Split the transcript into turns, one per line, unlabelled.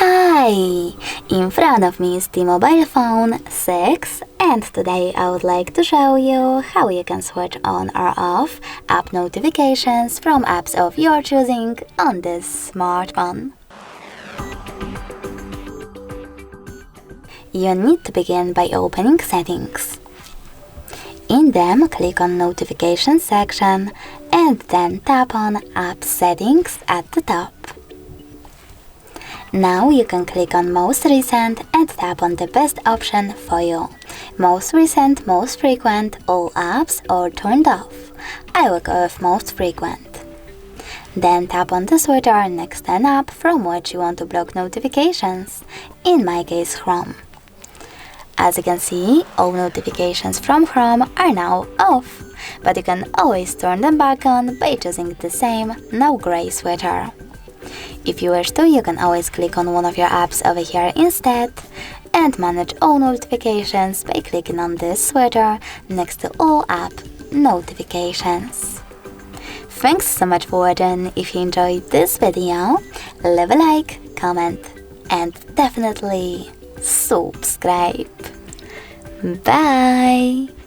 Hi! In front of me is the mobile phone 6, and today I would like to show you how you can switch on or off app notifications from apps of your choosing on this smartphone. You need to begin by opening Settings. In them, click on Notifications section and then tap on App Settings at the top. Now you can click on Most Recent and tap on the best option for you. Most Recent, Most Frequent, All Apps or Turned Off. I will go with Most Frequent. Then tap on the switcher next to an app from which you want to block notifications, in my case Chrome. As you can see, all notifications from Chrome are now off, but you can always turn them back on by choosing the same No Gray switcher. If you wish to, you can always click on one of your apps over here instead and manage all notifications by clicking on this switcher next to all app notifications. Thanks so much for watching. If you enjoyed this video, leave a like, comment and definitely subscribe. Bye!